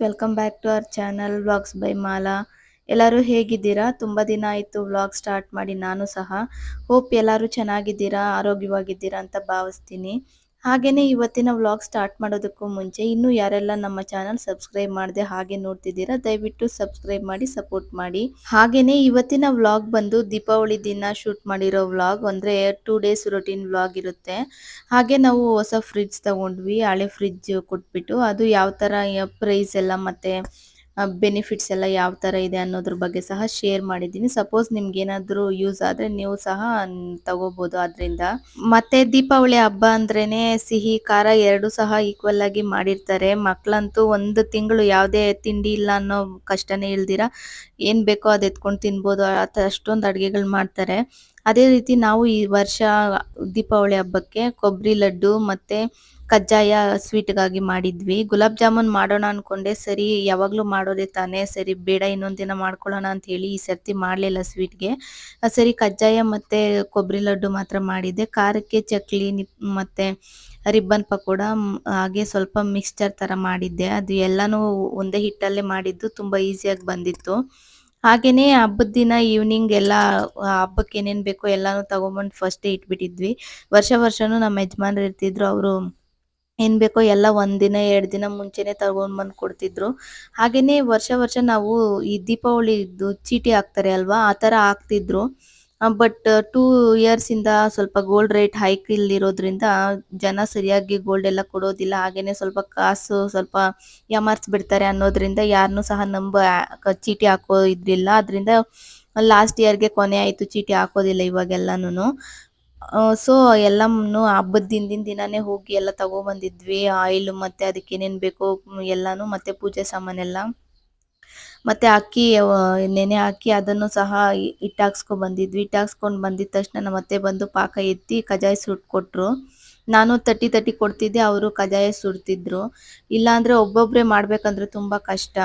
Welcome back to our channel vlogs by Mala. ಎಲ್ಲರೂ ಹೇಗಿದ್ದೀರಾ? ತುಂಬ ದಿನ ಆಯಿತು ವ್ಲಾಗ್ ಸ್ಟಾರ್ಟ್ ಮಾಡಿ ನಾನು ಸಹ. ಹೋಪ್ ಎಲ್ಲರೂ ಚೆನ್ನಾಗಿದ್ದೀರಾ, ಆರೋಗ್ಯವಾಗಿದ್ದೀರಾ ಅಂತ ಭಾವಿಸ್ತೀನಿ. ಹಾಗೆಯೇ ಇವತ್ತಿನ ವ್ಲಾಗ್ ಸ್ಟಾರ್ಟ್ ಮಾಡೋದಕ್ಕೂ ಮುಂಚೆ ಇನ್ನೂ ಯಾರೆಲ್ಲ ನಮ್ಮ ಚಾನಲ್ ಸಬ್ಸ್ಕ್ರೈಬ್ ಮಾಡದೆ ಹಾಗೆ ನೋಡ್ತಿದ್ದೀರಾ ದಯವಿಟ್ಟು ಸಬ್ಸ್ಕ್ರೈಬ್ ಮಾಡಿ ಸಪೋರ್ಟ್ ಮಾಡಿ. ಹಾಗೆಯೇ ಇವತ್ತಿನ ವ್ಲಾಗ್ ಬಂದು ದೀಪಾವಳಿ ದಿನ ಶೂಟ್ ಮಾಡಿರೋ ವ್ಲಾಗ್, ಅಂದರೆ 2 ಡೇಸ್ ರೊಟೀನ್ ವ್ಲಾಗ್ ಇರುತ್ತೆ. ಹಾಗೆ ನಾವು ಹೊಸ ಫ್ರಿಡ್ಜ್ ತಗೊಂಡ್ವಿ, ಹಳೆ ಫ್ರಿಡ್ಜ್ ಕೊಟ್ಬಿಟ್ಟು ಅದು ಯಾವ ಥರ ಪ್ರೈಸ್ ಎಲ್ಲ ಮತ್ತು ಬೆನಿಫಿಟ್ಸ್ ಎಲ್ಲ ಯಾವ ಥರ ಇದೆ ಅನ್ನೋದ್ರ ಬಗ್ಗೆ ಸಹ ಶೇರ್ ಮಾಡಿದ್ದೀನಿ. ಸಪೋಸ್ ನಿಮ್ಗೇನಾದರೂ ಯೂಸ್ ಆದರೆ ನೀವು ಸಹ ತಗೋಬೋದು ಅದರಿಂದ. ಮತ್ತು ದೀಪಾವಳಿ ಹಬ್ಬ ಅಂದ್ರೇ ಸಿಹಿ ಖಾರ ಎರಡೂ ಸಹ ಈಕ್ವಲ್ ಆಗಿ ಮಾಡಿರ್ತಾರೆ. ಮಕ್ಕಳಂತೂ ಒಂದು ತಿಂಗಳು ಯಾವುದೇ ತಿಂಡಿ ಇಲ್ಲ ಅನ್ನೋ ಕಷ್ಟನೇ ಇಲ್ದಿರ ಏನು ಬೇಕೋ ಅದು ಎತ್ಕೊಂಡು ತಿನ್ಬೋದು, ಅಷ್ಟೊಂದು ಅಡುಗೆಗಳು ಮಾಡ್ತಾರೆ. ಅದೇ ರೀತಿ ನಾವು ಈ ವರ್ಷ ದೀಪಾವಳಿ ಹಬ್ಬಕ್ಕೆ ಕೊಬ್ಬರಿ ಲಡ್ಡು ಮತ್ತು ಕಜ್ಜಾಯ ಸ್ವೀಟ್ಗಾಗಿ ಮಾಡಿದ್ವಿ. ಗುಲಾಬ್ ಜಾಮೂನ್ ಮಾಡೋಣ ಅಂದ್ಕೊಂಡೆ, ಸರಿ ಯಾವಾಗಲೂ ಮಾಡೋದೇ ತಾನೇ, ಸರಿ ಬೇಡ ಇನ್ನೊಂದು ದಿನ ಮಾಡ್ಕೊಳ್ಳೋಣ ಅಂತ ಹೇಳಿ ಈ ಸರ್ತಿ ಮಾಡಲಿಲ್ಲ ಸ್ವೀಟ್ಗೆ. ಸರಿ ಕಜ್ಜಾಯ ಮತ್ತು ಕೊಬ್ಬರಿ ಲಡ್ಡು ಮಾತ್ರ ಮಾಡಿದ್ದೆ. ಖಾರಕ್ಕೆ ಚಕ್ಲಿ ಮತ್ತು ರಿಬ್ಬನ್ ಪಕೋಡ, ಹಾಗೆ ಸ್ವಲ್ಪ ಮಿಕ್ಸ್ಚರ್ ಥರ ಮಾಡಿದ್ದೆ. ಅದು ಎಲ್ಲನೂ ಒಂದೇ ಹಿಟ್ಟಲ್ಲೇ ಮಾಡಿದ್ದು, ತುಂಬ ಈಸಿಯಾಗಿ ಬಂದಿತ್ತು. ಹಾಗೆಯೇ ಹಬ್ಬದ ದಿನ ಈವ್ನಿಂಗ್ ಎಲ್ಲ ಹಬ್ಬಕ್ಕೆ ಏನೇನು ಬೇಕೋ ಎಲ್ಲನೂ ತೊಗೊಂಬಂದು ಫಸ್ಟೇ ಇಟ್ಬಿಟ್ಟಿದ್ವಿ. ವರ್ಷನೂ ನಮ್ಮ ಯಜಮಾನ್ರು ಇರ್ತಿದ್ರು, ಅವರು ಏನು ಬೇಕೋ ಎಲ್ಲ 1 ದಿನ 2 ದಿನ ಮುಂಚೆನೇ ತಗೊಂಡ್ಬಂದು ಕೊಡ್ತಿದ್ರು. ಹಾಗೆಯೇ ವರ್ಷ ನಾವು ಈ ದೀಪಾವಳಿದು ಚೀಟಿ ಹಾಕ್ತಾರೆ ಅಲ್ವಾ, ಆ ಥರ ಹಾಕ್ತಿದ್ರು. ಬಟ್ 2 ಇಯರ್ಸಿಂದ ಸ್ವಲ್ಪ ಗೋಲ್ಡ್ ರೇಟ್ ಹೈಕ್ ಇಲ್ದಿರೋದ್ರಿಂದ ಜನ ಸರಿಯಾಗಿ ಗೋಲ್ಡ್ ಎಲ್ಲ ಕೊಡೋದಿಲ್ಲ. ಹಾಗೆಯೇ ಸ್ವಲ್ಪ ಕಾಸು ಸ್ವಲ್ಪ ಯಾಮಾರಿಸ್ಬಿಡ್ತಾರೆ ಅನ್ನೋದ್ರಿಂದ ಯಾರನ್ನೂ ಸಹ ಚೀಟಿ ಹಾಕೋ ಇದ್ರಿಲ್ಲ. ಅದರಿಂದ ಲಾಸ್ಟ್ ಇಯರ್ಗೆ ಕೊನೆ ಆಯಿತು, ಚೀಟಿ ಹಾಕೋದಿಲ್ಲ ಇವಾಗೆಲ್ಲನೂ. ಸೊ ಎಲ್ಲನೂ ಹಬ್ಬದ ಹಿಂದಿನ ದಿನವೇ ಹೋಗಿ ಎಲ್ಲ ತಗೊಬಂದಿದ್ವಿ. ಆಯಿಲು ಮತ್ತು ಅದಕ್ಕೆ ಏನೇನು ಬೇಕೋ ಎಲ್ಲನೂ, ಮತ್ತು ಪೂಜೆ ಸಾಮಾನೆಲ್ಲ, ಮತ್ತು ಅಕ್ಕಿ ನೆನೆ ಹಾಕಿ ಅದನ್ನು ಸಹ ಹಿಟ್ಟು ಹಾಕ್ಸ್ಕೊಂಡು ಬಂದಿದ್ವಿ. ಹಿಟ್ಟು ಹಾಕ್ಸ್ಕೊಂಡು ಬಂದಿದ್ದ ತಕ್ಷಣ ನಮ್ಮ ಅತ್ತೆ ಬಂದು ಪಾಕ ಎತ್ತಿ ಕಜ್ಜಾಯ ಸುಟ್ಕೊಟ್ರು. ನಾನು ತಟ್ಟಿ ಕೊಡ್ತಿದ್ದೆ, ಅವರು ಕಜ್ಜಾಯ ಸುಡ್ತಿದ್ರು. ಇಲ್ಲಾಂದರೆ ಒಬ್ಬೊಬ್ಬರೇ ಮಾಡಬೇಕಂದ್ರೆ ತುಂಬ ಕಷ್ಟ.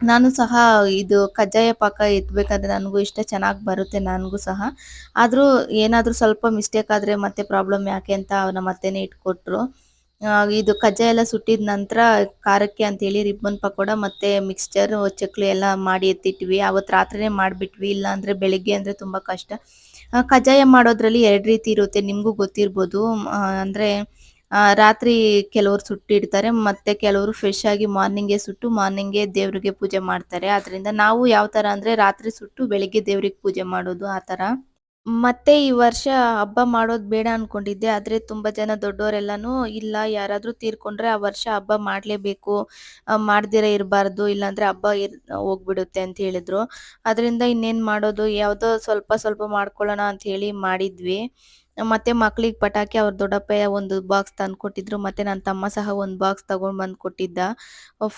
ನಾನು ಸಹ ಇದು ಕಜ್ಜಾಯ ಪಾಕ ಎತ್ತಬೇಕಾದ್ರೆ ನನಗೂ ಇಷ್ಟ, ಚೆನ್ನಾಗಿ ಬರುತ್ತೆ ನನಗೂ ಸಹ. ಆದರೂ ಏನಾದರೂ ಸ್ವಲ್ಪ ಮಿಸ್ಟೇಕ್ ಆದರೆ ಮತ್ತೆ ಪ್ರಾಬ್ಲಮ್ ಯಾಕೆ ಅಂತ ನಮ್ಮ ಅತ್ತೆನೇ ಇಟ್ಕೊಟ್ರು. ಇದು ಕಜ್ಜಾಯ ಎಲ್ಲ ಸುಟ್ಟಿದ ನಂತರ ಖಾರಕ್ಕೆ ಅಂತೇಳಿ ರಿಬ್ಬನ್ ಪಕೋಡ ಮತ್ತು ಮಿಕ್ಸ್ಚರ್ ಚಕ್ಲಿ ಎಲ್ಲ ಮಾಡಿ ಎತ್ತಿಟ್ವಿ. ಅವತ್ತು ರಾತ್ರಿನೇ ಮಾಡಿಬಿಟ್ವಿ, ಇಲ್ಲಾಂದರೆ ಬೆಳಗ್ಗೆ ಅಂದರೆ ತುಂಬ ಕಷ್ಟ. ಕಜ್ಜಾಯ ಮಾಡೋದ್ರಲ್ಲಿ 2 ರೀತಿ ಇರುತ್ತೆ, ನಿಮಗೂ ಗೊತ್ತಿರ್ಬೋದು. ಅಂದರೆ ರಾತ್ರಿ ಕೆಲವರು ಸುಟ್ಟಿಡ್ತಾರೆ, ಮತ್ತು ಕೆಲವರು ಫ್ರೆಶ್ ಆಗಿ ಮಾರ್ನಿಂಗೇ ಸುಟ್ಟು ಮಾರ್ನಿಂಗೇ ದೇವರಿಗೆ ಪೂಜೆ ಮಾಡ್ತಾರೆ. ಅದರಿಂದ ನಾವು ಯಾವ ಥರ ಅಂದರೆ ರಾತ್ರಿ ಸುಟ್ಟು ಬೆಳಗ್ಗೆ ದೇವ್ರಿಗೆ ಪೂಜೆ ಮಾಡೋದು, ಆ ಥರ. ಮತ್ತೆ ಈ ವರ್ಷ ಹಬ್ಬ ಮಾಡೋದು ಬೇಡ ಅಂದ್ಕೊಂಡಿದ್ದೆ, ಆದರೆ ತುಂಬ ಜನ ದೊಡ್ಡವರೆಲ್ಲನೂ ಇಲ್ಲ, ಯಾರಾದರೂ ತೀರ್ಕೊಂಡ್ರೆ ಆ ವರ್ಷ ಹಬ್ಬ ಮಾಡಲೇಬೇಕು, ಮಾಡದಿರ ಇರಬಾರ್ದು, ಇಲ್ಲಾಂದರೆ ಹಬ್ಬ ಹೋಗ್ಬಿಡುತ್ತೆ ಅಂತ ಹೇಳಿದ್ರು. ಅದರಿಂದ ಇನ್ನೇನು ಮಾಡೋದು, ಯಾವುದೋ ಸ್ವಲ್ಪ ಮಾಡ್ಕೊಳ್ಳೋಣ ಅಂಥೇಳಿ ಮಾಡಿದ್ವಿ. ಮತ್ತು ಮಕ್ಳಿಗೆ ಪಟಾಕಿ ಅವ್ರ ದೊಡ್ಡಪ್ಪ ಒಂದು ಬಾಕ್ಸ್ ತಂದುಕೊಟ್ಟಿದ್ರು, ಮತ್ತು ನನ್ನ ತಮ್ಮ ಸಹ ಒಂದು ಬಾಕ್ಸ್ ತೊಗೊಂಡ್ಬಂದು ಕೊಟ್ಟಿದ್ದ.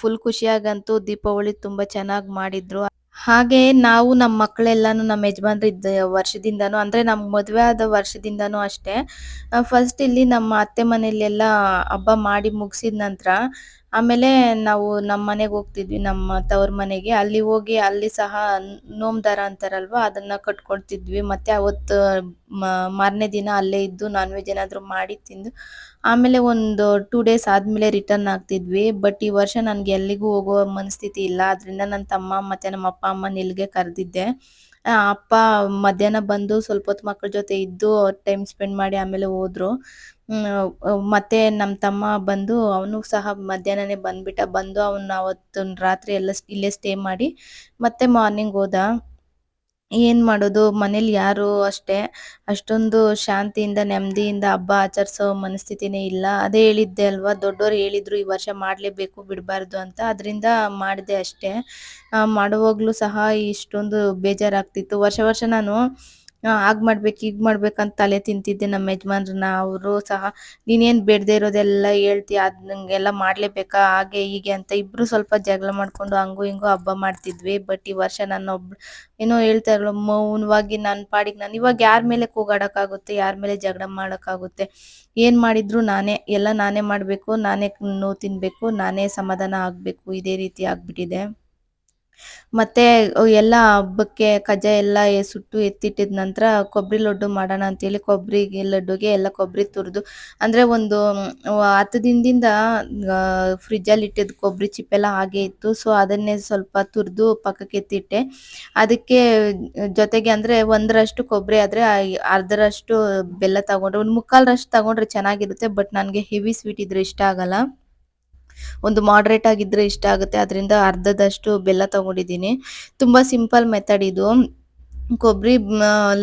ಫುಲ್ ಖುಷಿಯಾಗಂತೂ ದೀಪಾವಳಿ ತುಂಬ ಚೆನ್ನಾಗಿ ಮಾಡಿದ್ರು. ಹಾಗೆ ನಾವು ನಮ್ಮ ಮಕ್ಕಳೆಲ್ಲನೂ ನಮ್ಮ ಯಜಮಾನ್ರು ಇದ್ದ ವರ್ಷದಿಂದನೂ, ಅಂದರೆ ನಮ್ಮ ಮದುವೆ ಆದ ವರ್ಷದಿಂದನೂ ಅಷ್ಟೇ, ಫಸ್ಟ್ ಇಲ್ಲಿ ನಮ್ಮ ಅತ್ತೆ ಮನೆಯಲ್ಲೆಲ್ಲ ಹಬ್ಬ ಮಾಡಿ ಮುಗಿಸಿದ ನಂತರ ಆಮೇಲೆ ನಾವು ನಮ್ಮ ಮನೆಗೆ ಹೋಗ್ತಿದ್ವಿ, ನಮ್ಮ ತವ್ರ ಮನೆಗೆ. ಅಲ್ಲಿ ಹೋಗಿ ಅಲ್ಲಿ ಸಹ ನೋಮ್ ದಾರ ಅಂತಾರಲ್ವ, ಅದನ್ನು ಕಟ್ಕೊಳ್ತಿದ್ವಿ. ಮತ್ತು ಅವತ್ತು ಮಾರನೇ ದಿನ ಅಲ್ಲೇ ಇದ್ದು ನಾನ್ ವೆಜ್ ಏನಾದರೂ ಮಾಡಿ ತಿಂದು ಆಮೇಲೆ ಒಂದು 2 ಡೇಸ್ ಆದಮೇಲೆ ರಿಟರ್ನ್ ಆಗ್ತಿದ್ವಿ. ಬಟ್ ಈ ವರ್ಷ ನನಗೆ ಎಲ್ಲಿಗೂ ಹೋಗೋ ಮನಸ್ಥಿತಿ ಇಲ್ಲ, ಅದರಿಂದ ನನ್ನ ತಮ್ಮ ಮತ್ತು ನಮ್ಮ ಅಪ್ಪ ಅಮ್ಮನ ಇಲ್ಲಿಗೆ ಕರೆದಿದ್ದೆ. ಅಪ್ಪ ಮಧ್ಯಾಹ್ನ ಬಂದು ಸ್ವಲ್ಪ ಹೊತ್ತು ಮಕ್ಕಳ ಜೊತೆ ಇದ್ದು ಟೈಮ್ ಸ್ಪೆಂಡ್ ಮಾಡಿ ಆಮೇಲೆ ಹೋದ್ರು. ಮತ್ತು ನಮ್ಮ ತಮ್ಮ ಬಂದು ಅವನು ಸಹ ಮಧ್ಯಾಹ್ನನೇ ಬಂದು ಅವನು ಅವತ್ತು ರಾತ್ರಿ ಎಲ್ಲ ಇಲ್ಲೇ ಸ್ಟೇ ಮಾಡಿ ಮತ್ತೆ ಮಾರ್ನಿಂಗ್ ಹೋದ. ಏನು ಮಾಡೋದು, ಮನೇಲಿ ಯಾರು ಅಷ್ಟೇ ಅಷ್ಟೊಂದು ಶಾಂತಿಯಿಂದ ನೆಮ್ಮದಿಯಿಂದ ಹಬ್ಬ ಆಚರಿಸೋ ಮನಸ್ಥಿತಿನೇ ಇಲ್ಲ. ಅದೇ ಹೇಳಿದ್ದೆ ಅಲ್ವಾ, ದೊಡ್ಡೋರು ಹೇಳಿದ್ರು ಈ ವರ್ಷ ಮಾಡಲೇಬೇಕು ಬಿಡಬಾರ್ದು ಅಂತ, ಅದರಿಂದ ಮಾಡಿದೆ ಅಷ್ಟೇ. ಮಾಡುವಾಗಲೂ ಸಹ ಇಷ್ಟೊಂದು ಬೇಜಾರಾಗ್ತಿತ್ತು. ವರ್ಷ ನಾನು ಹಾಗೆ ಮಾಡ್ಬೇಕು ಹೀಗೆ ಮಾಡ್ಬೇಕಂತ ತಲೆ ತಿಂತಿದ್ದೆ ನಮ್ಮ ಯಜಮಾನ್ರನ್ನ. ಅವರು ಸಹ ನೀನೇನು ಬೇಡದೇ ಇರೋದೆಲ್ಲ ಹೇಳ್ತೀಯ, ಅದು ನಂಗೆಲ್ಲ ಮಾಡಲೇಬೇಕಾ ಹಾಗೆ ಹೀಗೆ ಅಂತ ಇಬ್ಬರು ಸ್ವಲ್ಪ ಜಗಳ ಮಾಡಿಕೊಂಡು ಹಂಗೂ ಹಿಂಗೂ ಹಬ್ಬ ಮಾಡ್ತಿದ್ವಿ. ಬಟ್ ಈ ವರ್ಷ ಏನೋ ಹೇಳ್ತಾರಲ್ಲ, ಮೌನವಾಗಿ ನನ್ನ ಪಾಡಿಗೆ ನಾನು, ಇವಾಗ ಯಾರ ಮೇಲೆ ಕೂಗಾಡೋಕ್ಕಾಗುತ್ತೆ, ಯಾರ ಮೇಲೆ ಜಗಳ ಮಾಡೋಕ್ಕಾಗುತ್ತೆ. ಏನು ಮಾಡಿದ್ರು ಎಲ್ಲ ನಾನೇ ಮಾಡಬೇಕು, ನಾನೇ ನೋವು ತಿನ್ನಬೇಕು, ನಾನೇ ಸಮಾಧಾನ ಆಗಬೇಕು, ಇದೇ ರೀತಿ ಆಗಿಬಿಟ್ಟಿದೆ. ಮತ್ತೆ ಎಲ್ಲ ಹಬ್ಬಕ್ಕೆ ಕಜ್ಜಾಯ ಎಲ್ಲ ಸುಟ್ಟು ಎತ್ತಿಟ್ಟಿದ ನಂತರ ಕೊಬ್ಬರಿ ಲಡ್ಡು ಮಾಡೋಣ ಅಂತೇಳಿ ಕೊಬ್ಬರಿಗೆ ಲಡ್ಡುಗೆ ಎಲ್ಲ ಕೊಬ್ಬರಿ ತುರಿದು ಅಂದರೆ ಒಂದು 10 ದಿನದಿಂದ ಫ್ರಿಜ್ಜಲ್ಲಿ ಇಟ್ಟಿದ್ದ ಕೊಬ್ಬರಿ ಚಿಪ್ಪೆಲ್ಲ ಹಾಗೆ ಇತ್ತು. ಸೊ ಅದನ್ನೇ ಸ್ವಲ್ಪ ತುರಿದು ಪಕ್ಕಕ್ಕೆ ಎತ್ತಿಟ್ಟೆ. ಅದಕ್ಕೆ ಜೊತೆಗೆ ಅಂದರೆ ಒಂದರಷ್ಟು ಕೊಬ್ಬರಿ ಆದರೆ ಅರ್ಧರಷ್ಟು ಬೆಲ್ಲ ತಗೊಂಡ್ರೆ, ಒಂದು ಮುಕ್ಕಾಲರಷ್ಟು ತಗೊಂಡ್ರೆ ಚೆನ್ನಾಗಿರುತ್ತೆ. ಬಟ್ ನನಗೆ ಹೆವಿ ಸ್ವೀಟ್ ಇದ್ರೆ ಇಷ್ಟ ಆಗಲ್ಲ. ಒಂದು ಮಾಡರೇಟ್ ಆಗಿದ್ರೆ ಇಷ್ಟ ಆಗುತ್ತೆ. ಅದರಿಂದ ಅರ್ಧದಷ್ಟು ಬೆಲ್ಲ ತಗೊಂಡಿದ್ದೀನಿ. ತುಂಬಾ ಸಿಂಪಲ್ ಮೆಥಡ್ ಇದು. ಕೊಬ್ಬರಿ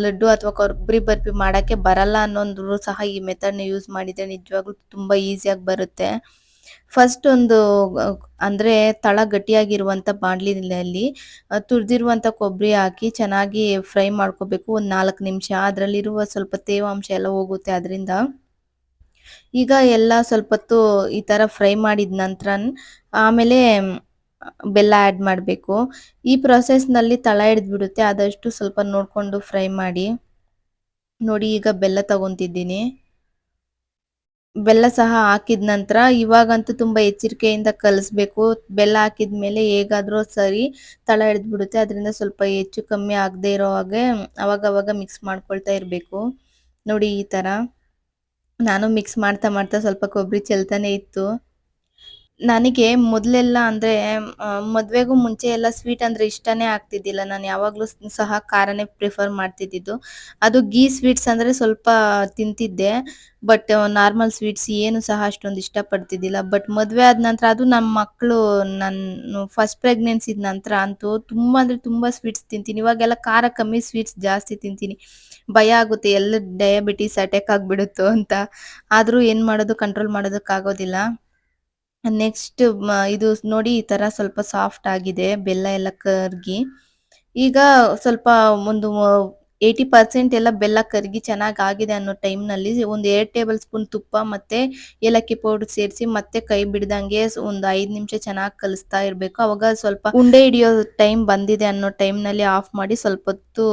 ಲಡ್ಡು ಅಥವಾ ಕೊಬ್ಬರಿ ಬರ್ಫಿ ಮಾಡಕ್ಕೆ ಬರಲ್ಲ ಅನ್ನೋರು ಸಹ ಈ ಮೆಥಡ್‌ನ ಯೂಸ್ ಮಾಡಿದ್ರೆ ನಿಜವಾಗ್ಲೂ ತುಂಬಾ ಈಸಿಯಾಗಿ ಬರುತ್ತೆ. ಫಸ್ಟ್ ಒಂದು ಅಂದ್ರೆ ತಳ ಗಟ್ಟಿಯಾಗಿರುವಂತ ಬಾಣಲಿನಲ್ಲಿ ತುರಿದಿರುವಂತ ಕೊಬ್ಬರಿ ಹಾಕಿ ಚೆನ್ನಾಗಿ ಫ್ರೈ ಮಾಡ್ಕೋಬೇಕು ಒಂದು 4 ನಿಮಿಷ. ಅದರಲ್ಲಿರುವ ಸ್ವಲ್ಪ ತೇವಾಂಶ ಎಲ್ಲ ಹೋಗುತ್ತೆ ಅದರಿಂದ. ಈಗ ಎಲ್ಲ ಸ್ವಲ್ಪೊತ್ತು ಈ ತರ ಫ್ರೈ ಮಾಡಿದ ನಂತರ ಆಮೇಲೆ ಬೆಲ್ಲ ಆಡ್ ಮಾಡಬೇಕು. ಈ ಪ್ರೊಸೆಸ್‌ನಲ್ಲಿ ತಳ ಹಿಡಿದ್ಬಿಡುತ್ತೆ. ಆದಷ್ಟು ಸ್ವಲ್ಪ ನೋಡ್ಕೊಂಡು ಫ್ರೈ ಮಾಡಿ. ನೋಡಿ ಈಗ ಬೆಲ್ಲ ತಗೊಂತಿದ್ದೀನಿ. ಬೆಲ್ಲ ಸಹ ಹಾಕಿದ ನಂತರ ಇವಾಗಂತೂ ತುಂಬಾ ಎಚ್ಚರಿಕೆಯಿಂದ ಕಲಿಸ್ಬೇಕು. ಬೆಲ್ಲ ಹಾಕಿದ್ಮೇಲೆ ಹೇಗಾದ್ರೂ ಸರಿ ತಳ ಹಿಡಿದ್ಬಿಡುತ್ತೆ. ಅದರಿಂದ ಸ್ವಲ್ಪ ಹೆಚ್ಚು ಕಮ್ಮಿ ಆಗದೆ ಇರೋ ಹಾಗೆ ಅವಾಗವಾಗ ಮಿಕ್ಸ್ ಮಾಡ್ಕೊಳ್ತಾ ಇರಬೇಕು. ನೋಡಿ ಈ ತರ. ನಾನು ಮಿಕ್ಸ್ ಮಾಡ್ತಾ ಮಾಡ್ತಾ ಸ್ವಲ್ಪ ಕೊಬ್ಬರಿ ಚೆಲ್ತಾನೆ ಇತ್ತು. ನನಗೆ ಮೊದಲೆಲ್ಲ ಅಂದ್ರೆ ಮದ್ವೆಗೂ ಮುಂಚೆ ಎಲ್ಲ ಸ್ವೀಟ್ ಅಂದ್ರೆ ಇಷ್ಟನೇ ಆಗ್ತಿದ್ದಿಲ್ಲ. ನಾನು ಯಾವಾಗ್ಲೂ ಸಹ ಖಾರನೇ ಪ್ರಿಫರ್ ಮಾಡ್ತಿದ್ದಿದ್ದು. ಅದು ಘೀ ಸ್ವೀಟ್ಸ್ ಅಂದ್ರೆ ಸ್ವಲ್ಪ ತಿಂತಿದ್ದೆ. ಬಟ್ ನಾರ್ಮಲ್ ಸ್ವೀಟ್ಸ್ ಏನು ಸಹ ಅಷ್ಟೊಂದು ಇಷ್ಟಪಡ್ತಿದ್ದಿಲ್ಲ. ಬಟ್ ಮದ್ವೆ ಆದ ನಂತರ ಅದು ನಮ್ಮ ಮಕ್ಳು ನಾನು ಫಸ್ಟ್ ಪ್ರೆಗ್ನೆನ್ಸಿ ಇದ್ ನಂತರ ಅಂತೂ ತುಂಬಾ ಅಂದ್ರೆ ತುಂಬಾ ಸ್ವೀಟ್ಸ್ ತಿಂತೀನಿ. ಇವಾಗೆಲ್ಲ ಖಾರ ಕಮ್ಮಿ ಸ್ವೀಟ್ಸ್ ಜಾಸ್ತಿ ತಿಂತೀನಿ. ಭಯ ಆಗುತ್ತೆ ಎಲ್ಲ ಡಯಾಬಿಟಿಸ್ ಅಟ್ಯಾಕ್ ಆಗ್ಬಿಡುತ್ತೋ ಅಂತ. ಆದ್ರೂ ಏನ್ ಮಾಡೋದು ಕಂಟ್ರೋಲ್ ಮಾಡೋದಕ್ಕಾಗೋದಿಲ್ಲ. ನೆಕ್ಸ್ಟ್ ಇದು ನೋಡಿ ಈ ತರ ಸ್ವಲ್ಪ ಸಾಫ್ಟ್ ಆಗಿದೆ ಬೆಲ್ಲ ಎಲ್ಲ ಕರ್ಗಿ. ಈಗ ಸ್ವಲ್ಪ ಒಂದು 80% ಎಲ್ಲ ಬೆಲ್ಲ ಕರಗಿ ಚೆನ್ನಾಗಿ ಆಗಿದೆ ಅನ್ನೋ ಟೈಮ್‌ನಲ್ಲಿ ಒಂದು 2 ಟೇಬಲ್ ಸ್ಪೂನ್ ತುಪ್ಪ ಮತ್ತೆ ಏಲಕ್ಕಿ ಪೌಡರ್ ಸೇರಿಸಿ ಮತ್ತೆ ಕೈ ಬಿಡ್ದಂಗೆ ಒಂದು 5 ನಿಮಿಷ ಚೆನ್ನಾಗಿ ಕಲಿಸ್ತಾ ಇರಬೇಕು. ಅವಾಗ ಸ್ವಲ್ಪ ಉಂಡೆ ಹಿಡಿಯೋ ಟೈಮ್ ಬಂದಿದೆ ಅನ್ನೋ ಟೈಮ್‌ನಲ್ಲಿ ಆಫ್ ಮಾಡಿ ಸ್ವಲ್ಪ ಹೊತ್ತು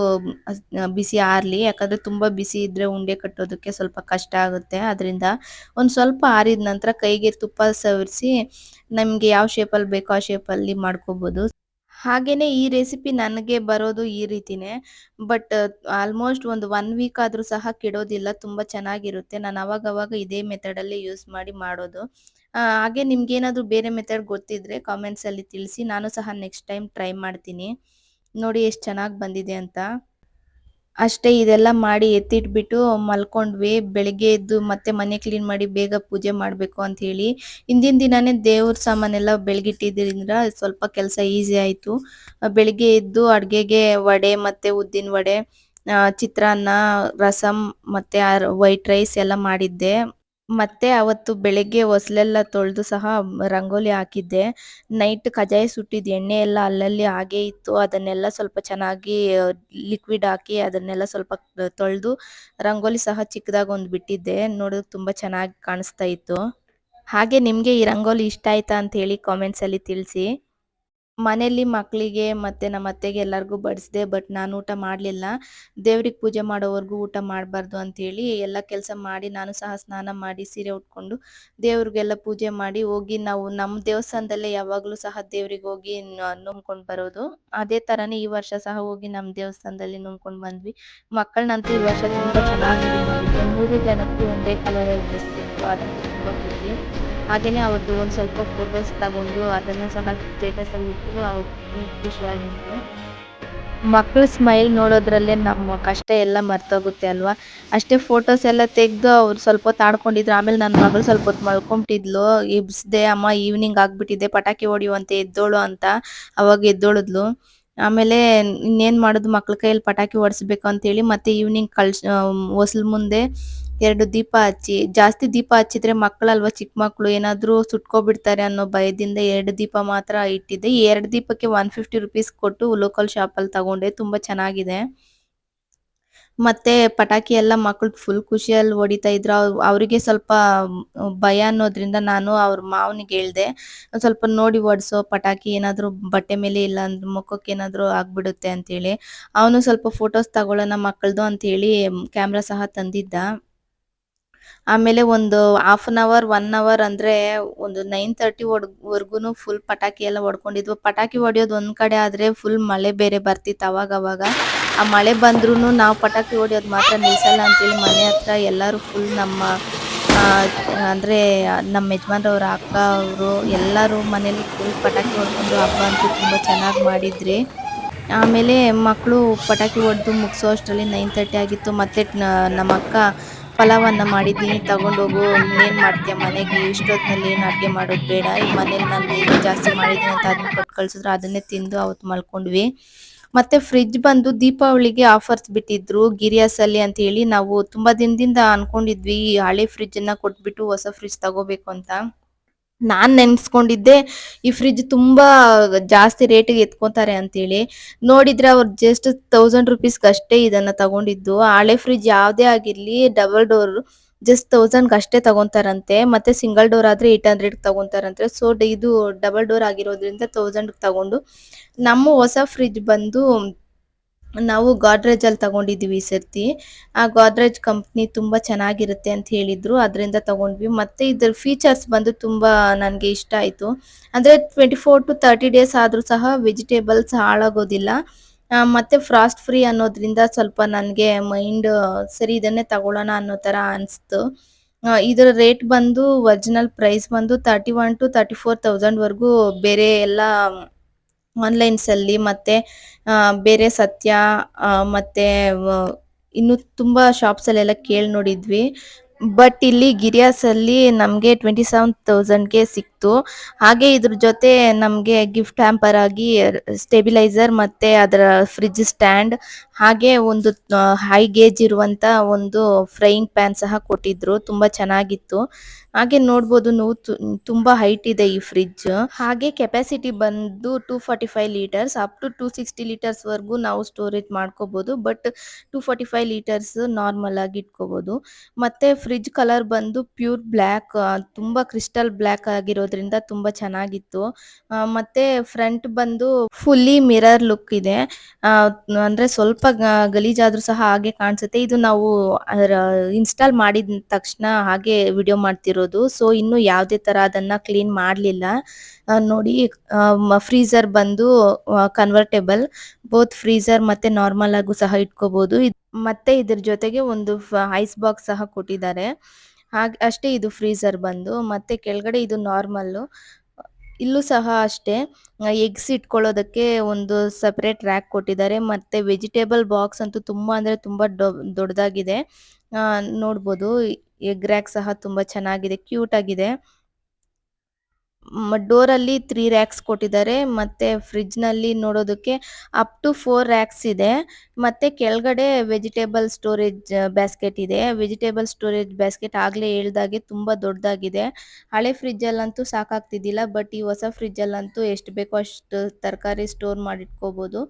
ಬಿಸಿ ಆರ್ಲಿ. ಯಾಕಂದ್ರೆ ತುಂಬಾ ಬಿಸಿ ಇದ್ರೆ ಉಂಡೆ ಕಟ್ಟೋದಕ್ಕೆ ಸ್ವಲ್ಪ ಕಷ್ಟ ಆಗುತ್ತೆ. ಅದರಿಂದ ಒಂದು ಸ್ವಲ್ಪ ಆರಿದ ನಂತರ ಕೈಗೆ ತುಪ್ಪ ಸವರಿಸಿ ನಮ್ಗೆ ಯಾವ ಶೇಪಲ್ಲಿ ಬೇಕೋ ಆ ಶೇಪಲ್ಲಿ ಮಾಡ್ಕೋಬಹುದು. ಹಾಗೇನೆ ಈ ರೆಸಿಪಿ ನನಗೆ ಬರೋದು ಈ ರೀತಿನೇ. ಬಟ್ ಆಲ್ಮೋಸ್ಟ್ ಒಂದು 1 ವೀಕ್ ಆದ್ರೂ ಸಹ ಕೆಡೋದಿಲ್ಲ. ತುಂಬಾ ಚೆನ್ನಾಗಿರುತ್ತೆ. ನಾನು ಅವಾಗವಾಗ ಇದೇ ಮೆಥಡಲ್ಲೇ ಯೂಸ್ ಮಾಡಿ ಮಾಡೋದು. ಹಾಗೆ ನಿಮ್ಗೇನಾದ್ರೂ ಬೇರೆ ಮೆಥಡ್ ಗೊತ್ತಿದ್ರೆ ಕಾಮೆಂಟ್ಸಲ್ಲಿ ತಿಳಿಸಿ. ನಾನು ಸಹ ನೆಕ್ಸ್ಟ್ ಟೈಮ್ ಟ್ರೈ ಮಾಡ್ತೀನಿ. ನೋಡಿ ಎಷ್ಟು ಚೆನ್ನಾಗಿ ಬಂದಿದೆ ಅಂತ. ಅಷ್ಟೇ ಇದೆಲ್ಲ ಮಾಡಿ ಎತ್ತಿಟ್ಬಿಟ್ಟು ಮಲ್ಕೊಂಡ್ವಿ. ಬೆಳಿಗ್ಗೆ ಎದ್ದು ಮತ್ತೆ ಮನೆ ಕ್ಲೀನ್ ಮಾಡಿ ಬೇಗ ಪೂಜೆ ಮಾಡ್ಬೇಕು ಅಂತ ಹೇಳಿ, ಹಿಂದಿನ ದಿನಾನೇ ದೇವ್ರ ಸಾಮಾನೆಲ್ಲ ಬೆಳಗಿಟ್ಟಿದ್ರಿಂದ ಸ್ವಲ್ಪ ಕೆಲಸ ಈಸಿ ಆಯ್ತು. ಬೆಳಿಗ್ಗೆ ಎದ್ದು ಅಡ್ಗೆಗೆ ವಡೆ ಮತ್ತೆ ಉದ್ದಿನ ವಡೆ, ಚಿತ್ರಾನ್ನ, ರಸಂ ಮತ್ತೆ ವೈಟ್ ರೈಸ್ ಎಲ್ಲ ಮಾಡಿದ್ದೆ. ಮತ್ತೆ ಅವತ್ತು ಬೆಳಗ್ಗೆ ಹೊಸ್ಲೆಲ್ಲ ತೊಳೆದು ಸಹ ರಂಗೋಲಿ ಹಾಕಿದ್ದೆ. ನೈಟ್ ಕಜ್ಜಾಯ ಸುಟ್ಟಿದ್ದು ಎಣ್ಣೆ ಎಲ್ಲ ಅಲ್ಲಲ್ಲಿ ಹಾಗೇ ಇತ್ತು. ಅದನ್ನೆಲ್ಲ ಸ್ವಲ್ಪ ಚೆನ್ನಾಗಿ ಲಿಕ್ವಿಡ್ ಹಾಕಿ ಅದನ್ನೆಲ್ಲ ಸ್ವಲ್ಪ ತೊಳೆದು ರಂಗೋಲಿ ಸಹ ಚಿಕ್ಕದಾಗಿ ಒಂದು ಬಿಟ್ಟಿದ್ದೆ. ನೋಡೋದಕ್ಕೆ ತುಂಬಾ ಚೆನ್ನಾಗಿ ಕಾಣಿಸ್ತಾ ಇತ್ತು. ಹಾಗೆ ನಿಮ್ಗೆ ಈ ರಂಗೋಲಿ ಇಷ್ಟ ಆಯ್ತಾ ಅಂತ ಹೇಳಿ ಕಾಮೆಂಟ್ಸಲ್ಲಿ ತಿಳಿಸಿ. ಮನೇಲಿ ಮಕ್ಕಳಿಗೆ ಮತ್ತೆ ನಮ್ಮ ಅತ್ತೆಗೆ ಎಲ್ಲರಿಗೂ ಬಡಿಸಿದೆ. ಬಟ್ ನಾನು ಊಟ ಮಾಡಲಿಲ್ಲ. ದೇವ್ರಿಗೆ ಪೂಜೆ ಮಾಡೋವರೆಗೂ ಊಟ ಮಾಡಬಾರ್ದು ಅಂತೇಳಿ ಎಲ್ಲ ಕೆಲಸ ಮಾಡಿ ನಾನು ಸಹ ಸ್ನಾನ ಮಾಡಿ ಸೀರೆ ಉಟ್ಕೊಂಡು ದೇವ್ರಿಗೆಲ್ಲ ಪೂಜೆ ಮಾಡಿ ಹೋಗಿ ನಾವು ನಮ್ಮ ದೇವಸ್ಥಾನದಲ್ಲೇ ಯಾವಾಗಲೂ ಸಹ ದೇವ್ರಿಗೆ ಹೋಗಿ ನುಂಗ್ಕೊಂಡು ಬರೋದು. ಅದೇ ಥರನೇ ಈ ವರ್ಷ ಸಹ ಹೋಗಿ ನಮ್ಮ ದೇವಸ್ಥಾನದಲ್ಲಿ ನುಂಗ್ಕೊಂಡು ಬಂದ್ವಿ. ಮಕ್ಕಳನ್ನಂತೂ ಈ ವರ್ಷ ತುಂಬ ಚೆನ್ನಾಗಿ ರೆಡಿ ಮಾಡಿದ್ದೆ. 3 ಜನಕ್ಕೂ ಒಂದೇ ಕಲರಲ್ಲಿ ಡ್ರೆಸ್ ಇತ್ತು. ಅದಂತೂ ತುಂಬ ಖುಷಿ. ಹಾಗೇನೆ ಅವ್ರದ್ದು ಒಂದು ಸ್ವಲ್ಪ ಫೋಟೋಸ್ ತಗೊಂಡು ಅದನ್ನು ಸಹ ಸ್ಟೇಟಸಲ್ಲಿ ಇಟ್ಟು ಖುಷಿಯಾಗಿತ್ತು. ಮಕ್ಳ ಸ್ಮೈಲ್ ನೋಡೋದ್ರಲ್ಲೇ ನಮ್ಮ ಕಷ್ಟ ಎಲ್ಲ ಮರ್ತೋಗುತ್ತೆ ಅಲ್ವಾ. ಅಷ್ಟೇ ಫೋಟೋಸ್ ಎಲ್ಲ ತೆಗೆದು ಅವ್ರು ಸ್ವಲ್ಪ ಹೊತ್ತು ಆಡ್ಕೊಂಡಿದ್ರು. ಆಮೇಲೆ ನನ್ನ ಮಗಳು ಸ್ವಲ್ಪ ಹೊತ್ತು ಮಲ್ಕೊಂಬಿಟ್ಟಿದ್ಲು. ಎಬ್ಬಿಸ್ದೆ, ಅಮ್ಮ ಈವ್ನಿಂಗ್ ಆಗ್ಬಿಟ್ಟಿದೆ ಪಟಾಕಿ ಹೊಡಿಯುವಂತೆ ಎದ್ದೋಳು ಅಂತ. ಅವಾಗ ಎದ್ದೋಳಿದ್ಲು. ಆಮೇಲೆ ಇನ್ನೇನು ಮಾಡೋದು ಮಕ್ಳ ಕೈಯಲ್ಲಿ ಪಟಾಕಿ ಹೊಡಿಸ್ಬೇಕು ಅಂತೇಳಿ ಮತ್ತೆ ಈವ್ನಿಂಗ್ ಹೊಸ್ಲು ಮುಂದೆ 2 ದೀಪ ಹಚ್ಚಿ, ಜಾಸ್ತಿ ದೀಪ ಹಚ್ಚಿದ್ರೆ ಮಕ್ಕಳಲ್ವಾ ಚಿಕ್ಕ ಮಕ್ಕಳು ಏನಾದರೂ ಸುಟ್ಕೋಬಿಡ್ತಾರೆ ಅನ್ನೋ ಭಯದಿಂದ 2 ದೀಪ ಮಾತ್ರ ಇಟ್ಟಿದ್ದೆ. ಈ 2 ದೀಪಕ್ಕೆ 150 ರೂಪೀಸ್ ಕೊಟ್ಟು ಲೋಕಲ್ ಶಾಪಲ್ಲಿ ತಗೊಂಡೆ. ತುಂಬ ಚೆನ್ನಾಗಿದೆ. ಮತ್ತೆ ಪಟಾಕಿ ಎಲ್ಲ ಮಕ್ಕಳು ಫುಲ್ ಖುಷಿಯಲ್ಲಿ ಹೊಡಿತಾ ಇದ್ರು. ಅವರಿಗೆ ಸ್ವಲ್ಪ ಭಯ ಅನ್ನೋದ್ರಿಂದ ನಾನು ಅವ್ರ ಮಾವನಿಗೆ ಹೇಳ್ದೆ, "ಒಂದ್ ಸ್ವಲ್ಪ ನೋಡಿ ಹೊಡ್ಸೋ ಪಟಾಕಿ ಏನಾದರೂ ಬಟ್ಟೆ ಮೇಲೆ ಇಲ್ಲ ಅಂದ್ರೆ ಮುಖಕ್ಕೆ ಏನಾದರೂ ಆಗ್ಬಿಡುತ್ತೆ" ಅಂತೇಳಿ. ಅವನು ಸ್ವಲ್ಪ ಫೋಟೋಸ್ ತಗೊಳ್ಳೋಣ ಮಕ್ಕಳದು ಅಂತೇಳಿ ಕ್ಯಾಮ್ರಾ ಸಹ ತಂದಿದ್ದ. ಆಮೇಲೆ ಒಂದು ಹಾಫ್ ಅನ್ ಅವರ್, 1 ಅವರ್ ಅಂದ್ರೆ ಒಂದು 9:30 ವರ್ಗೂನು ಫುಲ್ ಪಟಾಕಿ ಎಲ್ಲ ಹೊಡ್ಕೊಂಡಿದ್ವು. ಪಟಾಕಿ ಹೊಡ್ಯೋದು ಒಂದ್ ಕಡೆ ಆದ್ರೆ ಫುಲ್ ಮಳೆ ಬೇರೆ ಬರ್ತಿತ್ತು ಅವಾಗವಾಗ. ಆ ಮಳೆ ಬಂದ್ರೂನು ನಾವು ಪಟಾಕಿ ಹೊಡ್ಯೋದು ಮಾತ್ರ ನಿಲ್ಸಲ್ಲ ಅಂತೇಳಿ ಮನೆ ಹತ್ರ ಎಲ್ಲರೂ ಫುಲ್ ನಮ್ಮ ಆ ಅಂದ್ರೆ ನಮ್ಮ ಯಜಮಾನ್ರವ್ರ ಅಕ್ಕ ಅವರು ಎಲ್ಲರೂ ಮನೇಲಿ ಫುಲ್ ಪಟಾಕಿ ಹೊಡ್ಕೊಂಡು ಹಬ್ಬ ಅಂತೂ ತುಂಬಾ ಚೆನ್ನಾಗ್ ಮಾಡಿದ್ರಿ. ಆಮೇಲೆ ಮಕ್ಕಳು ಪಟಾಕಿ ಹೊಡೆದು ಮುಗಿಸೋ ಅಷ್ಟರಲ್ಲಿ 9:30 ಆಗಿತ್ತು. ಮತ್ತೆ ನಮ್ಮಕ್ಕ ಪಲಾವನ್ನ ಮಾಡಿದ್ದೀನಿ ತಗೊಂಡೋಗು, ಇನ್ನೇನ್ ಮಾಡ್ತೀಯ ಮನೆಗೆ ಇಷ್ಟೊತ್ನಲ್ಲಿ ಏನು ಅಡ್ಗೆ ಮಾಡೋದು ಬೇಡ, ಈ ಮನೇಲಿ ನಾನು ಜಾಸ್ತಿ ಮಾಡಿದ್ದೀನಿ ಅಂತ ಅದನ್ನ ಕೊಟ್ಟು ಕಳ್ಸಿದ್ರು. ಅದನ್ನೇ ತಿಂದು ಅವತ್ತು ಮಲ್ಕೊಂಡ್ವಿ. ಮತ್ತೆ ಫ್ರಿಡ್ಜ್ ಬಂದು ದೀಪಾವಳಿಗೆ ಆಫರ್ಸ್ ಬಿಟ್ಟಿದ್ರು ಗಿರಿಯಾಸ್ ಅಲ್ಲಿ ಅಂತ ಹೇಳಿ. ನಾವು ತುಂಬಾ ದಿನದಿಂದ ಅನ್ಕೊಂಡಿದ್ವಿ ಈ ಹಳೆ ಫ್ರಿಡ್ಜ್ ಅನ್ನ ಕೊಟ್ಬಿಟ್ಟು ಹೊಸ ಫ್ರಿಡ್ಜ್ ತಗೋಬೇಕು ಅಂತ. ನಾನ್ ನೆನ್ಸ್ಕೊಂಡಿದ್ದೆ ಈ ಫ್ರಿಡ್ಜ್ ತುಂಬಾ ಜಾಸ್ತಿ ರೇಟಿಗೆ ಎತ್ಕೋತಾರೆ ಅಂತೇಳಿ. ನೋಡಿದ್ರೆ ಅವ್ರು ಜಸ್ಟ್ ₹1000 ಅಷ್ಟೇ ಇದನ್ನ ತಗೊಂಡಿದ್ದು. ಹಳೆ ಫ್ರಿಡ್ಜ್ ಯಾವ್ದೇ ಆಗಿರ್ಲಿ ಡಬಲ್ ಡೋರ್ ಜಸ್ಟ್ 1000 ಅಷ್ಟೇ ತಗೊಂತಾರಂತೆ. ಮತ್ತೆ ಸಿಂಗಲ್ ಡೋರ್ ಆದ್ರೆ 800 ತಗೊಂತಾರಂತೆ. ಸೊ ಇದು ಡಬಲ್ ಡೋರ್ ಆಗಿರೋದ್ರಿಂದ 1000 ತಗೊಂಡು ನಮ್ಮ ಹೊಸ ಫ್ರಿಡ್ಜ್ ಬಂದು ನಾವು ಗೋದ್ರೇಜ್ ಅಲ್ಲಿ ತಗೊಂಡಿದೀವಿ ಈ ಸರ್ತಿ. ಆ ಗೋದ್ರೇಜ್ ಕಂಪ್ನಿ ತುಂಬಾ ಚೆನ್ನಾಗಿರುತ್ತೆ ಅಂತ ಹೇಳಿದ್ರು. ಅದರಿಂದ ತಗೊಂಡ್ವಿ. ಮತ್ತೆ ಇದ್ರ ಫೀಚರ್ಸ್ ಬಂದು ತುಂಬಾ ನನ್ಗೆ ಇಷ್ಟ ಆಯ್ತು. ಅಂದ್ರೆ 24 to 30 ಡೇಸ್ ಆದ್ರೂ ಸಹ ವೆಜಿಟೇಬಲ್ಸ್ ಹಾಳಾಗೋದಿಲ್ಲ. ಮತ್ತೆ ಫ್ರಾಸ್ಟ್ ಫ್ರೀ ಅನ್ನೋದ್ರಿಂದ ಸ್ವಲ್ಪ ನನ್ಗೆ ಮೈಂಡ್ ಸರಿ ಇದನ್ನೇ ತಗೊಳ್ಳೋಣ ಅನ್ನೋ ತರ ಅನ್ಸ್ತು. ಇದರ ರೇಟ್ ಬಂದು ಒರಿಜಿನಲ್ ಪ್ರೈಸ್ ಬಂದು 31 to 34,000 ವರ್ಗೂ ಬೇರೆ ಎಲ್ಲ ಆನ್‌ಲೈನ್ಸ್ ಅಲ್ಲಿ ಮತ್ತೆ ಬೇರೆ ಸತ್ಯ ಮತ್ತೆ ಇನ್ನು ತುಂಬಾ ಶಾಪ್ಸ್ ಅಲ್ಲೆಲ್ಲ ಕೇಳಿ ನೋಡಿದ್ವಿ. ಬಟ್ ಇಲ್ಲಿ ಗಿರಿಯಾಸ್ ಅಲ್ಲಿ ನಮ್ಗೆ 27,000ಗೆ ಸಿಕ್ತು. ಹಾಗೆ ಇದ್ರ ಜೊತೆ ನಮ್ಗೆ ಗಿಫ್ಟ್ ಹ್ಯಾಂಪರ್ ಆಗಿ ಸ್ಟೆಬಿಲೈಸರ್ ಮತ್ತೆ ಅದರ ಫ್ರಿಡ್ಜ್ ಸ್ಟ್ಯಾಂಡ್ ಹಾಗೆ ಒಂದು ಹೈ ಗೇಜ್ ಇರುವಂತ ಒಂದು ಫ್ರೈಯಿಂಗ್ ಪ್ಯಾನ್ ಸಹ ಕೊಟ್ಟಿದ್ರು. ತುಂಬಾ ಚೆನ್ನಾಗಿತ್ತು. ಹಾಗೆ ನೋಡ್ಬೋದು ನೀವು ತುಂಬಾ ಹೈಟ್ ಇದೆ ಈ ಫ್ರಿಡ್ಜ್. ಹಾಗೆ ಕೆಪಾಸಿಟಿ ಬಂದು 245 ಲೀಟರ್ಸ್ ಅಪ್ ಟು 260 ಲೀಟರ್ಸ್ ವರೆಗೂ ನಾವು ಸ್ಟೋರೇಜ್ ಮಾಡ್ಕೋಬಹುದು. ಬಟ್ 245 ಲೀಟರ್ಸ್ ನಾರ್ಮಲ್ ಆಗಿ ಇಟ್ಕೋಬಹುದು. ಮತ್ತೆ ಫ್ರಿಡ್ಜ್ ಕಲರ್ ಬಂದು ಪ್ಯೂರ್ ಬ್ಲ್ಯಾಕ್, ತುಂಬಾ ಕ್ರಿಸ್ಟಲ್ ಬ್ಲ್ಯಾಕ್ ಆಗಿರೋದ್ರಿಂದ ತುಂಬಾ ಚೆನ್ನಾಗಿತ್ತು. ಮತ್ತೆ ಫ್ರಂಟ್ ಬಂದು ಫುಲ್ಲಿ ಮಿರರ್ ಲುಕ್ ಇದೆ. ಆ, ಅಂದ್ರೆ ಸ್ವಲ್ಪ ಗಲೀಜಾದ್ರೂ ಸಹ ಹಾಗೆ ಕಾಣಿಸುತ್ತೆ. ಇದು ನಾವು ಇನ್ಸ್ಟಾಲ್ ಮಾಡಿದ ತಕ್ಷಣ ಹಾಗೆ ವಿಡಿಯೋ ಮಾಡ್ತಿರೋದು. ಸೊ ಇನ್ನು ಯಾವುದೇ ತರ ಅದನ್ನ ಕ್ಲೀನ್ ಮಾಡ್ಲಿಲ್ಲ. ನೋಡಿ ಫ್ರೀಜರ್ ಬಂದು ಕನ್ವರ್ಟೇಬಲ್, ಬೋತ್ ಫ್ರೀಜರ್ ಮತ್ತೆ ನಾರ್ಮಲ್ ಆಗು ಸಹ ಇಟ್ಕೋಬಹುದು. ಮತ್ತೆ ಇದ್ರ ಜೊತೆಗೆ ಒಂದು ಐಸ್ ಬಾಕ್ಸ್ ಸಹ ಕೊಟ್ಟಿದ್ದಾರೆ. ಹಾಗೆ ಅಷ್ಟೇ ಇದು ಫ್ರೀಜರ್ ಬಂದು. ಮತ್ತೆ ಕೆಳಗಡೆ ಇದು ನಾರ್ಮಲ್. ಇಲ್ಲೂ ಸಹ ಅಷ್ಟೇ ಎಗ್ಸ್ ಇಟ್ಕೊಳ್ಳೋದಕ್ಕೆ ಒಂದು ಸಪರೇಟ್ ರ್ಯಾಕ್ ಕೊಟ್ಟಿದ್ದಾರೆ. ಮತ್ತೆ ವೆಜಿಟೇಬಲ್ ಬಾಕ್ಸ್ ಅಂತೂ ತುಂಬಾ ಅಂದ್ರೆ ತುಂಬಾ ದೊಡ್ಡದಾಗಿದೆ. ನೋಡ್ಬೋದು ಎಗ್ ರ್ಯಾಕ್ ಸಹ ತುಂಬಾ ಚೆನ್ನಾಗಿದೆ, ಕ್ಯೂಟ್ ಆಗಿದೆ. ಡೋರ್ ಅಲ್ಲಿ 3 ರ್ಯಾಕ್ಸ್ ಕೊಟ್ಟಿದ್ದಾರೆ. ಮತ್ತೆ ಫ್ರಿಡ್ಜ್ ನಲ್ಲಿ ನೋಡೋದಕ್ಕೆ ಅಪ್ ಟು 4 ರ್ಯಾಕ್ಸ್ ಇದೆ. ಮತ್ತೆ ಕೆಳಗಡೆ ವೆಜಿಟೇಬಲ್ ಸ್ಟೋರೇಜ್ ಬ್ಯಾಸ್ಕೆಟ್ ಇದೆ. ವೆಜಿಟೇಬಲ್ ಸ್ಟೋರೇಜ್ ಬ್ಯಾಸ್ಕೆಟ್ ಆಗ್ಲೇ ಹೇಳ್ದಾಗೆ ತುಂಬಾ ದೊಡ್ಡದಾಗಿದೆ. ಹಳೆ ಫ್ರಿಡ್ಜ್ ಅಲ್ಲಂತೂ ಸಾಕಾಗ್ತಿದ್ದಿಲ್ಲ. ಬಟ್ ಈ ಹೊಸ ಫ್ರಿಡ್ಜ್ ಅಲ್ಲಂತೂ ಎಷ್ಟು ಬೇಕೋ ಅಷ್ಟು ತರಕಾರಿ ಸ್ಟೋರ್ ಮಾಡಿಟ್ಕೋಬಹುದು.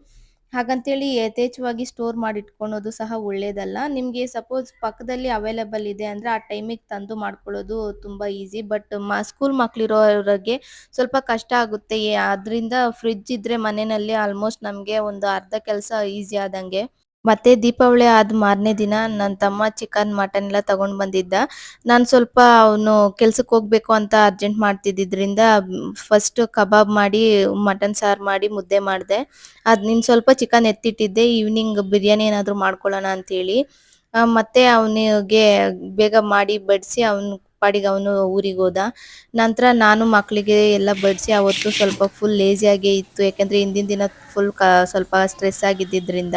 ಹಾಗಂತೇಳಿ ಯಥೇಚ್ಛವಾಗಿ ಸ್ಟೋರ್ ಮಾಡಿ ಇಟ್ಕೊಳೋದು ಸಹ ಒಳ್ಳೇದಲ್ಲ. ನಿಮ್ಗೆ ಸಪೋಸ್ ಪಕ್ಕದಲ್ಲಿ ಅವೈಲೇಬಲ್ ಇದೆ ಅಂದ್ರೆ ಆ ಟೈಮಿಗೆ ತಂದು ಮಾಡ್ಕೊಳ್ಳೋದು ತುಂಬಾ ಈಸಿ. ಬಟ್ ಸ್ಕೂಲ್ ಮಕ್ಳಿರೋರಿಗೆ ಸ್ವಲ್ಪ ಕಷ್ಟ ಆಗುತ್ತೆ. ಆದ್ರಿಂದ ಫ್ರಿಡ್ಜ್ ಇದ್ರೆ ಮನೆಯಲ್ಲಿ ಆಲ್ಮೋಸ್ಟ್ ನಮ್ಗೆ ಒಂದು ಅರ್ಧ ಕೆಲಸ ಈಸಿ ಆದಂಗೆ. ಮತ್ತೆ ದೀಪಾವಳಿ ಆದ ಮಾರನೇ ದಿನ ನನ್ನ ತಮ್ಮ ಚಿಕನ್ ಮಟನ್ ಎಲ್ಲ ತಗೊಂಡ್ ಬಂದಿದ್ದ. ನಾನು ಸ್ವಲ್ಪ ಅವನು ಕೆಲ್ಸಕ್ಕೆ ಹೋಗ್ಬೇಕು ಅಂತ ಅರ್ಜೆಂಟ್ ಮಾಡ್ತಿದ್ದಿದ್ರಿಂದ ಫಸ್ಟ್ ಕಬಾಬ್ ಮಾಡಿ ಮಟನ್ ಸಾರು ಮಾಡಿ ಮುದ್ದೆ ಮಾಡಿದೆ. ನಿನ್ ಸ್ವಲ್ಪ ಚಿಕನ್ ಎತ್ತಿಟ್ಟಿದ್ದೆ, ಈವ್ನಿಂಗ್ ಬಿರಿಯಾನಿ ಏನಾದ್ರು ಮಾಡ್ಕೊಳ್ಳೋಣ ಅಂತ ಹೇಳಿ. ಮತ್ತೆ ಅವನಿಗೆ ಬೇಗ ಮಾಡಿ ಬಡಿಸಿ ಅವನು ಪಾಡಿಗೆ ಅವನು ಊರಿಗೆ ಹೋದ. ನಂತರ ನಾನು ಮಕ್ಕಳಿಗೆ ಎಲ್ಲ ಬಡಿಸಿ ಅವತ್ತು ಸ್ವಲ್ಪ ಫುಲ್ ಲೇಜಿಯಾಗೇ ಇತ್ತು. ಯಾಕಂದ್ರೆ ಹಿಂದಿನ ದಿನ ಫುಲ್ ಸ್ವಲ್ಪ ಸ್ಟ್ರೆಸ್ ಆಗಿದ್ದಿದ್ರಿಂದ